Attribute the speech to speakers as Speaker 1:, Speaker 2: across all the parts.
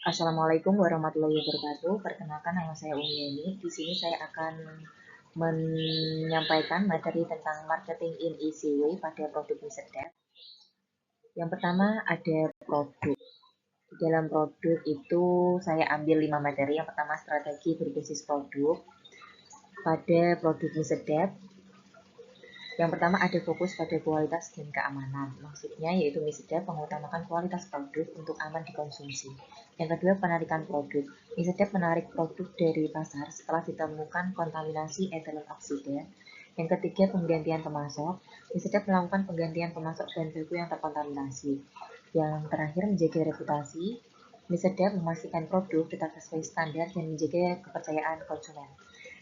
Speaker 1: Assalamualaikum warahmatullahi wabarakatuh. Perkenalkan, nama saya Umi Yeni. Di sini saya akan menyampaikan materi tentang marketing in easy way pada produk Misedap. Yang pertama ada produk. Di dalam produk itu saya ambil 5 materi. Yang pertama strategi berbasis produk pada produk Misedap. Yang pertama ada fokus pada kualitas dan keamanan. Maksudnya yaitu Misedap mengutamakan kualitas produk untuk aman dikonsumsi. Yang kedua penarikan produk. Misedap menarik produk dari pasar setelah ditemukan kontaminasi etilen oksida. Yang ketiga penggantian pemasok. Misedap melakukan penggantian pemasok bahan baku yang terkontaminasi. Yang terakhir menjaga reputasi. Misedap memastikan produk tetap sesuai standar dan menjaga kepercayaan konsumen.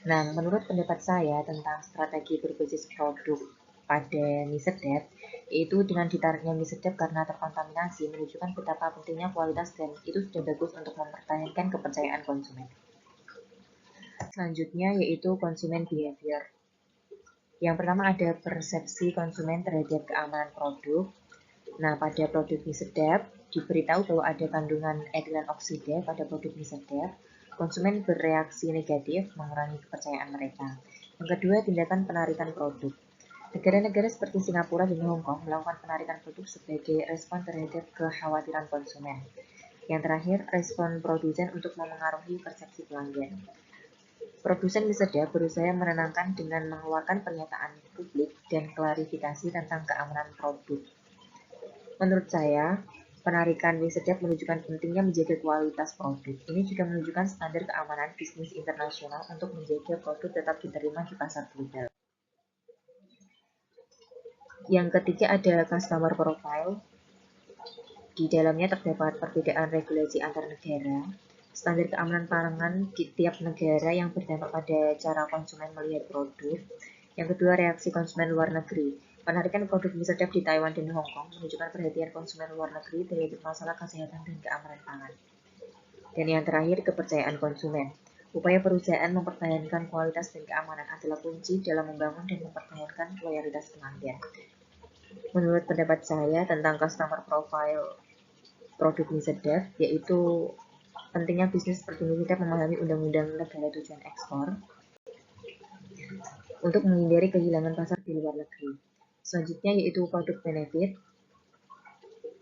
Speaker 1: Nah, menurut pendapat saya tentang strategi berbasis produk pada mie sedap, yaitu dengan ditariknya mie sedap karena terkontaminasi menunjukkan betapa pentingnya kualitas dan itu sudah bagus untuk mempertahankan kepercayaan konsumen. Selanjutnya yaitu konsumen behavior. Yang pertama ada persepsi konsumen terhadap keamanan produk. Nah, pada produk mie sedap diberitahu bahwa ada kandungan etilen oksida pada produk mie sedap. Konsumen bereaksi negatif, mengurangi kepercayaan mereka. Yang kedua, tindakan penarikan produk. Negara-negara seperti Singapura dan Hong Kong melakukan penarikan produk sebagai respon terhadap kekhawatiran konsumen. Yang terakhir, respon produsen untuk memengaruhi persepsi pelanggan. Produsen mie sedap berusaha menenangkan dengan mengeluarkan pernyataan publik dan klarifikasi tentang keamanan produk. Menurut saya, penarikan mie sedap menunjukkan pentingnya menjaga kualitas produk. Ini juga menunjukkan standar keamanan bisnis internasional untuk menjaga produk tetap diterima di pasar global. Yang ketiga ada customer profile. Di dalamnya terdapat perbedaan regulasi antar negara, standar keamanan pangan di tiap negara yang berdampak pada cara konsumen melihat produk. Yang kedua, reaksi konsumen luar negeri. Penarikan produk mie sedap di Taiwan dan Hong Kong menunjukkan perhatian konsumen luar negeri terhadap masalah kesehatan dan keamanan pangan. Dan yang terakhir, kepercayaan konsumen. Upaya perusahaan mempertahankan kualitas dan keamanan adalah kunci dalam membangun dan mempertahankan loyalitas pelanggan. Menurut pendapat saya tentang customer profile produk mie sedap, yaitu pentingnya bisnis seperti mie sedap memahami undang-undang negara tujuan ekspor untuk menghindari kehilangan pasar di luar negeri. Selanjutnya yaitu produk benefit.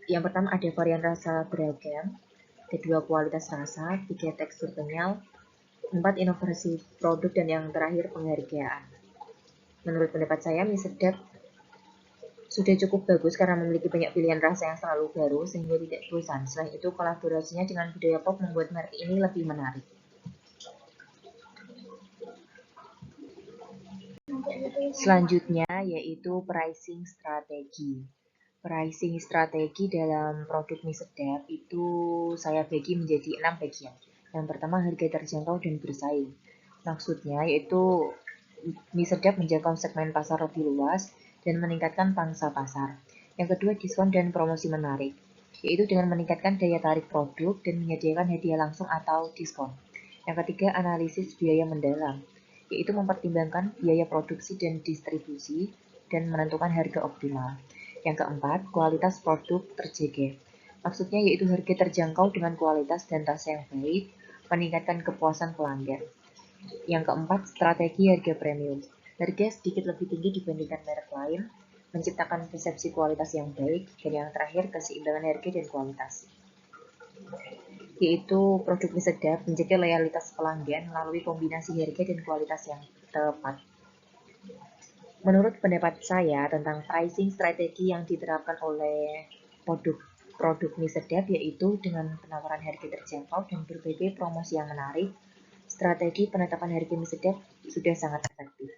Speaker 1: Yang pertama ada varian rasa beragam, kedua kualitas rasa, tiga tekstur kenyal, empat inovasi produk, dan yang terakhir penghargaan. Menurut pendapat saya mie sedap sudah cukup bagus karena memiliki banyak pilihan rasa yang selalu baru sehingga tidak bosan. Selain itu kolaborasinya dengan budaya pop membuat merek ini lebih menarik. Selanjutnya yaitu pricing strategi. Pricing strategi dalam produk mie sedap itu saya bagi menjadi 6 bagian. Yang pertama harga terjangkau dan bersaing. Maksudnya yaitu mie sedap menjangkau segmen pasar lebih luas dan meningkatkan pangsa pasar. Yang kedua diskon dan promosi menarik, yaitu dengan meningkatkan daya tarik produk dan menyediakan hadiah langsung atau diskon. Yang ketiga analisis biaya mendalam, yaitu mempertimbangkan biaya produksi dan distribusi dan menentukan harga optimal. Yang keempat, kualitas produk terjaga. Maksudnya yaitu harga terjangkau dengan kualitas dan rasa yang baik, meningkatkan kepuasan pelanggan. Yang keempat, strategi harga premium. Harga sedikit lebih tinggi dibandingkan merek lain, menciptakan persepsi kualitas yang baik, dan yang terakhir, keseimbangan harga dan kualitas. Yaitu produk mie sedap menjaga loyalitas pelanggan melalui kombinasi harga dan kualitas yang tepat. Menurut pendapat saya tentang pricing strategi yang diterapkan oleh produk mie sedap yaitu dengan penawaran harga terjangkau dan berbagai promosi yang menarik, strategi penetapan harga mie sedap sudah sangat efektif.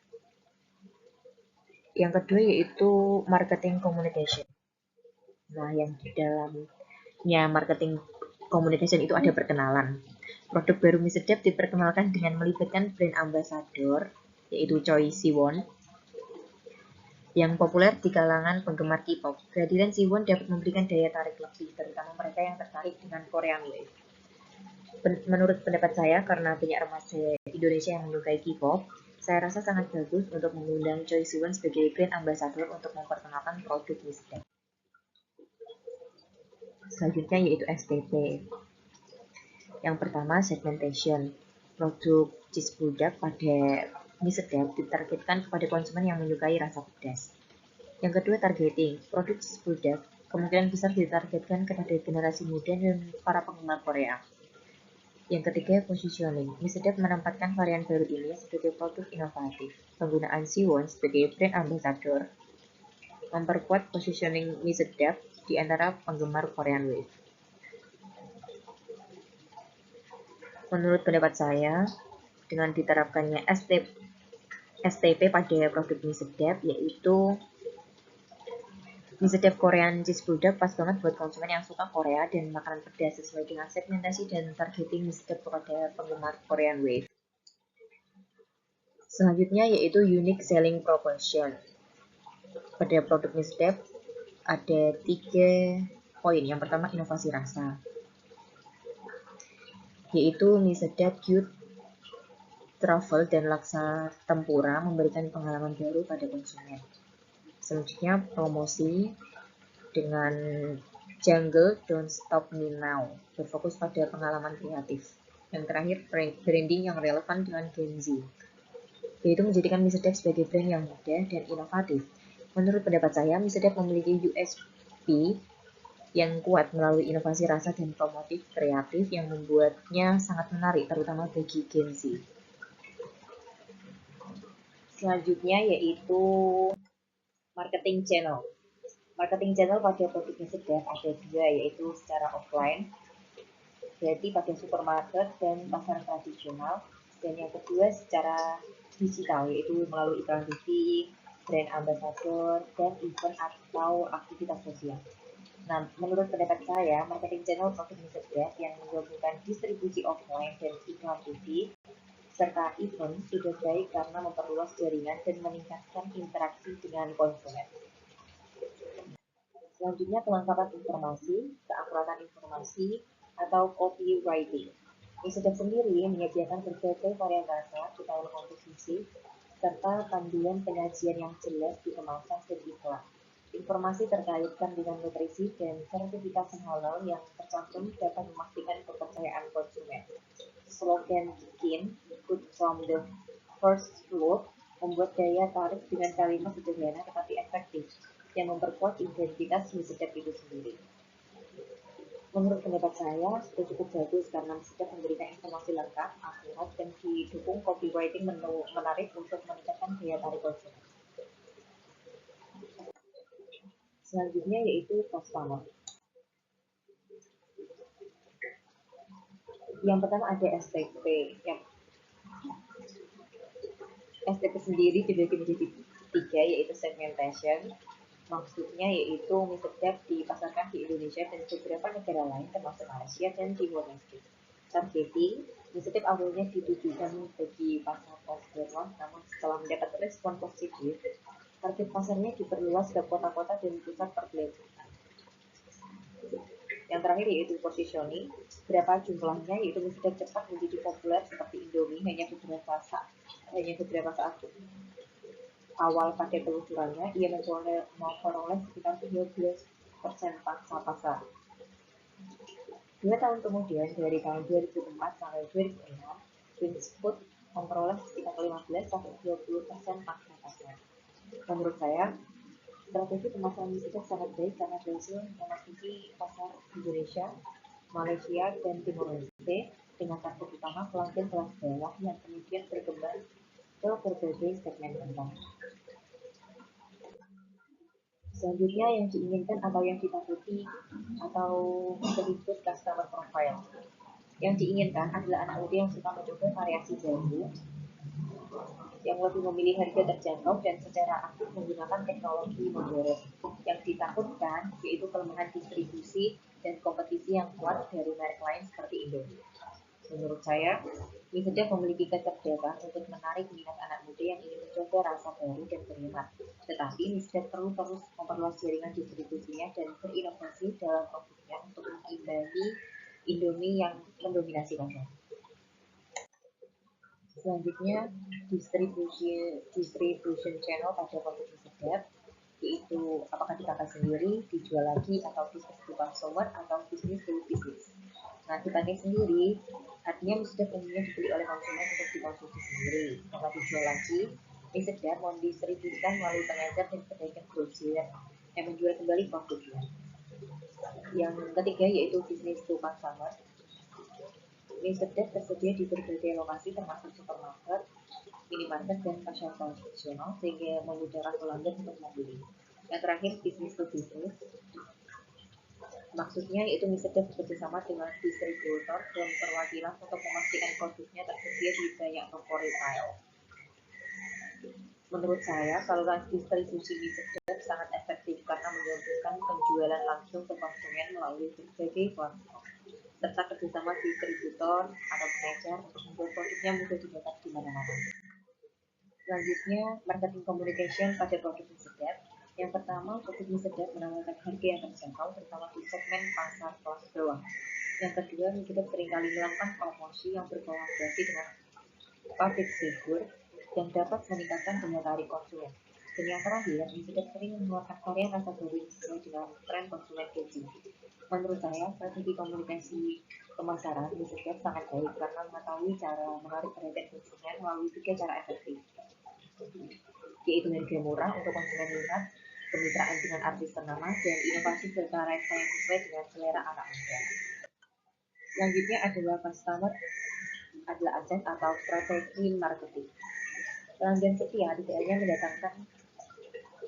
Speaker 1: Yang kedua yaitu marketing communication. Nah, yang di dalamnya marketing communication itu ada perkenalan. Produk baru mie sedap diperkenalkan dengan melibatkan brand ambassador yaitu Choi Siwon yang populer di kalangan penggemar K-pop. Kehadiran Siwon dapat memberikan daya tarik lebih, terutama mereka yang tertarik dengan Korean Wave. Menurut pendapat saya, karena banyak remaja Indonesia yang menyukai K-pop, saya rasa sangat bagus untuk mengundang Choi Siwon sebagai brand ambassador untuk memperkenalkan produk mie sedap. Selanjutnya yaitu STP. Yang pertama, segmentation. Produk cheese budak pada mie sedap ditargetkan kepada konsumen yang menyukai rasa pedas. Yang kedua, targeting. Produk cheese budak kemungkinan besar ditargetkan kepada generasi muda dan para penggemar Korea. Yang ketiga, positioning. Mie sedap menempatkan varian baru ini sebagai produk inovatif. Penggunaan Siwon sebagai brand ambassador memperkuat positioning mie sedap di antara penggemar Korean Wave. Menurut pendapat saya, dengan diterapkannya STP pada produk mie sedap, yaitu mie sedap Korean cheese budak pas banget buat konsumen yang suka Korea dan makanan pedas sesuai dengan segmentasi dan targeting mie sedap kepada penggemar Korean Wave. Selanjutnya yaitu unique selling proposition. Pada produk mie sedap ada 3 poin. Yang pertama, inovasi rasa, yaitu mie sedap cute truffle dan laksa tempura memberikan pengalaman baru pada konsumen. Selanjutnya, promosi dengan Jungle Don't Stop Me Now, berfokus pada pengalaman kreatif. Yang terakhir, branding yang relevan dengan Gen Z, yaitu menjadikan mie sedap sebagai brand yang mudah dan inovatif. Menurut pendapat saya, mie sedap memiliki USP yang kuat melalui inovasi rasa dan promotif kreatif yang membuatnya sangat menarik, terutama bagi Gen Z. Selanjutnya yaitu marketing channel. Marketing channel pada produk mie sedap ada 2, yaitu secara offline, jadi pada supermarket dan pasar tradisional, dan yang kedua secara digital, yaitu melalui iklan TV, brand ambassador, dan event atau aktivitas sosial. Nah, menurut pendapat saya, marketing channel produk mie sedap yang menggabungkan distribusi offline dan iklan TV serta event sudah baik karena memperluas jaringan dan meningkatkan interaksi dengan konsumen. Selanjutnya, kelengkapan informasi, keakuratan informasi, atau copywriting. Mie sedap sendiri menyediakan berbagai varian rasa, detail komposisi, serta panduan penyajian yang jelas di kemasan dan iklan. Informasi terkait kandungan nutrisi dan sertifikasi halal yang tercantum dapat memastikan kepercayaan konsumen. Slogan Kikin, Good from the First Look, membuat daya tarik dengan kalimat sederhana tetapi efektif yang memperkuat identitas mie sedap itu sendiri. Menurut pendapat saya, sudah cukup bagus karena mie sedap memberikan informasi lengkap, akurat, dan didukung copywriting menarik untuk meningkatkan daya tarik konsumen. Selanjutnya yaitu customer. Yang pertama ada STP. STP sendiri dibagi menjadi 3, yaitu segmentation. Maksudnya yaitu mie sedap dipasarkan di Indonesia dan beberapa negara lain termasuk Malaysia dan Timor Leste. Targeting, mie sedap awalnya ditujukan bagi pasar modern, namun setelah mendapat respon positif, target pasarnya diperluas ke kota-kota dan pusat perbelanjaan. Yang terakhir yaitu positioning, berapa jumlahnya, yaitu mie sedap cepat menjadi populer seperti Indomie hanya beberapa saat awal pada peluncurannya, ia memperoleh sekitar 13% pangsa pasar. 2 tahun kemudian, dari tahun 2004 sampai 2006, Wings Food memperoleh sekitar 15-20% pangsa pasar. Menurut saya, strategi pemasaran mie sedap sangat baik karena berhasil memasuki pasar Indonesia, Malaysia, dan Timor Leste dengan target utama pelanggan kelas bawah yang kemudian berkembang ke berbagai segmen kembang. Selanjutnya yang diinginkan atau yang ditakuti atau disebut customer profile. Yang diinginkan adalah anak muda yang suka mencoba variasi baru, yang lebih memilih harga terjangkau dan secara aktif menggunakan teknologi modern. Yang ditakutkan yaitu kelemahan distribusi dan kompetisi yang kuat dari merek lain seperti Indomie. Menurut saya, mie sedap memiliki kecerdasan untuk menarik minat anak muda yang ingin mencoba rasa baru dan berhemat. Tetapi mie sedap perlu terus memperluas jaringan distribusinya dan berinovasi dalam produknya untuk mengimbangi Indomie yang mendominasi pasar. Selanjutnya, distribution channel pada produk mie sedap, yaitu apakah dipakai sendiri, dijual lagi, atau bisnis to consumer, atau bisnis to bisnis. Nah, dibanding sendiri, artinya mie sedap umumnya dibeli oleh konsumen untuk dikonsumsi sendiri. Setelah dijual lagi, mie sedap mau didistribusikan melalui pengecer dan pedagang grosir yang menjual kembali produknya. Yang ketiga yaitu bisnis to consumer. Mie sedap tersedia di berbagai lokasi termasuk supermarket, minimarket, dan pasar konvensional sehingga memudahkan pelanggan untuk membeli. Yang terakhir, bisnis to bisnis. Maksudnya yaitu mie sedap bekerjasama dengan distributor dan perwakilan untuk memastikan produknya tersedia di banyak toko retail. Menurut saya, saluran distribusi mie sedap sangat efektif karena menyambungkan penjualan langsung ke konsumen melalui berbagai platform, serta kerjasama distributor atau pengecer untuk membuat produknya mudah didapat di mana-mana. Selanjutnya, marketing communication pada produk mie sedap. Yang pertama, produk mie sedap menawarkan harga yang terjangkau, terutama di segmen pasar kelas bawah. Yang kedua, mie sedap seringkali melakukan promosi yang berkolaborasi dengan public figure yang dapat meningkatkan daya tarik konsumen. Dan yang terakhir, mie sedap sering mengeluarkan varian rasa baru sesuai dengan tren konsumen Gen. Menurut saya, strategi komunikasi pemasaran mie sedap sangat baik karena mengetahui cara menarik perhatian konsumen melalui 3 cara efektif, yaitu harga murah untuk konsumen minat, kemitraan dengan artis ternama, dan inovasi serta rasa yang sesuai dengan selera anak muda. Selanjutnya adalah customer adalah aset atau strategi marketing. Pelanggan setia tidak hanya mendatangkan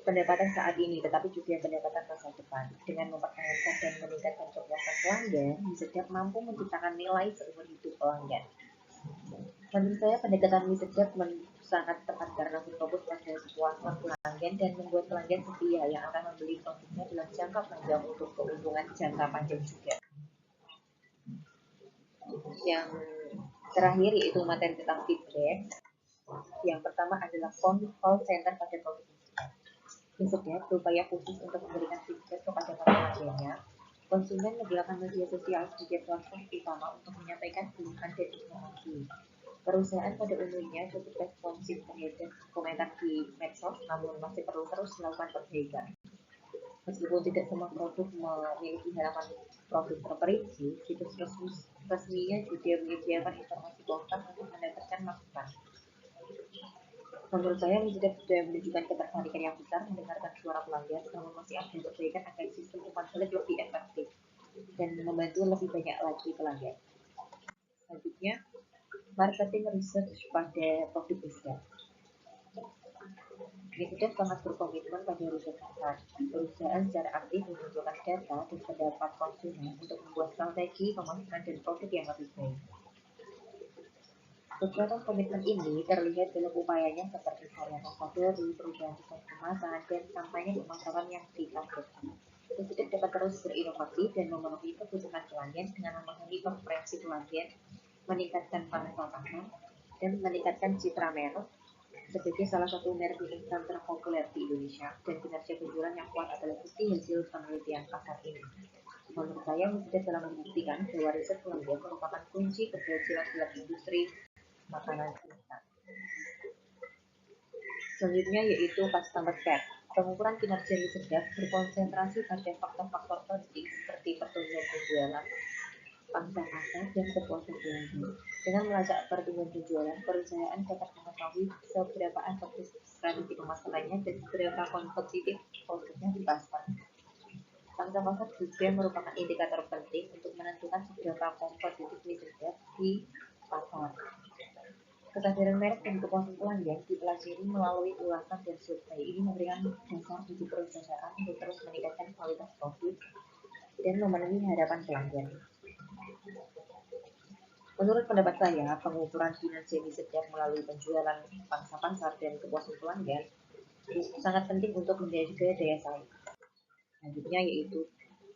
Speaker 1: pendapatan saat ini, tetapi juga pendapatan masa depan. Dengan mempertahankan dan meningkatkan kepuasan pelanggan, mie sedap mampu menciptakan nilai seumur hidup pelanggan. Menurut saya, pendekatan mie sedap sangat tepat karena berfokus pada kepuasan pelanggan dan membuat pelanggan setia yang akan membeli produknya dalam jangka panjang untuk keuntungan jangka panjang juga. Yang terakhir yaitu materi tentang feedback. Yang pertama adalah call center pada produk mie sedap. Mie sedap berupaya khusus untuk memberikan feedback kepada para pelanggannya. Konsumen menggunakan media sosial sebagai platform utama untuk menyampaikan keluhan dan informasi. Perusahaan pada umumnya cukup responsif terhadap komentar di medsos, namun masih perlu terus melakukan perbaikan. Meskipun tidak semua produk memiliki halaman produk terperinci, situs resminya juga menyediakan informasi lengkap untuk mendapatkan masukan. Menurut saya, mie sedap sudah menunjukkan ketertarikan yang besar mendengarkan suara pelanggan, namun masih ada perbaikan agar sistem umpan balik lebih efektif dan membantu lebih banyak lagi pelanggan. Selanjutnya, marketing research pada produk mie sedap. Mie sedap sangat berkomitmen pada riset pasar. Perusahaan secara aktif mengumpulkan data dan pendapat konsumen untuk membuat strategi pemasaran dan produk yang lebih baik. Beberapa komitmen ini terlihat dalam upayanya seperti varian rasa baru, perubahan desain kemasan, dan kampanye pemasaran yang ditargetkan. Mie sedap dapat terus berinovasi dan memenuhi kebutuhan pelanggan dengan memahami preferensi pelanggan, meningkatkan pangsa pasar, dan meningkatkan citra merek sebagai salah satu merek mie instan terpopuler di Indonesia, dan kinerja penjualan yang kuat adalah bukti hasil penelitian pasar ini. Menurut saya, mie sedap telah membuktikan bahwa riset pelanggan merupakan kunci keberhasilan dalam industri makanan instan. Selanjutnya yaitu customer care. Pengukuran kinerja mie sedap berkonsentrasi pada faktor-faktor penting seperti pertumbuhan penjualan, pangsa pasar, dan kepuasan pelanggan. Dengan melacak pertumbuhan penjualan, perusahaan dapat mengetahui seberapa efektif strategi pemasarannya dan seberapa kompetitif produknya di pasar. Pangsa pasar juga merupakan indikator penting untuk menentukan seberapa kompetitif mie sedap di pasar. Kesadaran merek dan kepuasan pelanggan dipelajari melalui ulasan dan survei. Ini memberikan dasar bagi perusahaan untuk terus meningkatkan kualitas produk dan memenuhi harapan pelanggan. Menurut pendapat saya, pengukuran kinerja mie sedap melalui penjualan, pangsa pasar, dan kepuasan pelanggan sangat penting untuk menjaga daya saing. Selanjutnya yaitu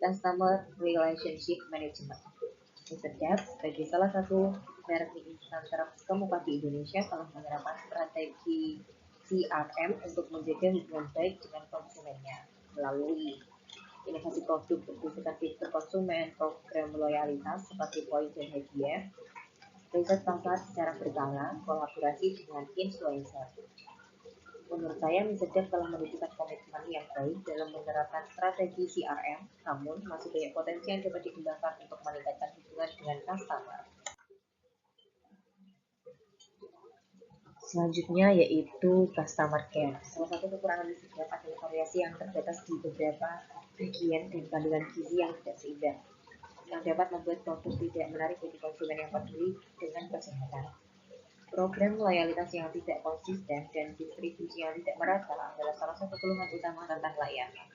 Speaker 1: Customer Relationship Management. Mie sedap sebagai salah satu merek mie instan terkemuka di Indonesia telah menerapkan strategi CRM untuk menjaga hubungan baik dengan konsumennya melalui inovasi produk berdasarkan fitur konsumen, program loyalitas seperti poin dan hadiah, riset pasar secara berkala, kolaborasi dengan influencer. Menurut saya, mie sedap telah menunjukkan komitmen yang baik dalam menerapkan strategi CRM, namun masih banyak potensi yang dapat dikembangkan untuk meningkatkan hubungan dengan customer. Selanjutnya yaitu customer care. Salah satu kekurangan mie sedap adalah variasi yang terbatas di beberapa bagian dan kandungan gizi yang tidak seimbang, yang dapat membuat produk tidak menarik bagi konsumen yang peduli dengan kesehatan. Program loyalitas yang tidak konsisten dan distribusi yang tidak merata adalah salah satu keluhan utama tentang layanan.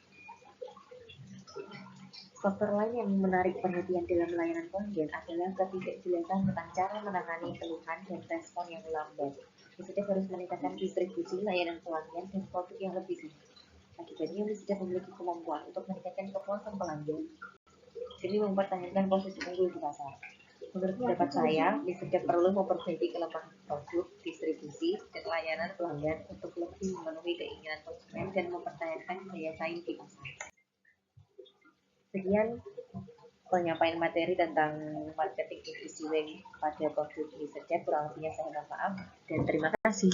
Speaker 1: Faktor lain yang menarik perhatian dalam layanan pelanggan adalah ketidakjelasan tentang cara menangani keluhan dan respon yang lambat. Mie harus meningkatkan distribusi layanan pelanggan dan produk yang lebih tinggi. Akibatnya, Mie memiliki kemampuan untuk meningkatkan kepuasan pelanggan demi mempertahankan posisi unggul di pasar. Menurut pendapat saya, Mie perlu memperbaiki kelemahan produk, distribusi, dan layanan pelanggan untuk lebih memenuhi keinginan konsumen dan mempertahankan daya saing di pasar. Sekian penyampaian materi tentang marketing easy way pada produk Mie. Kurang lebihnya saya mohon maaf dan terima kasih.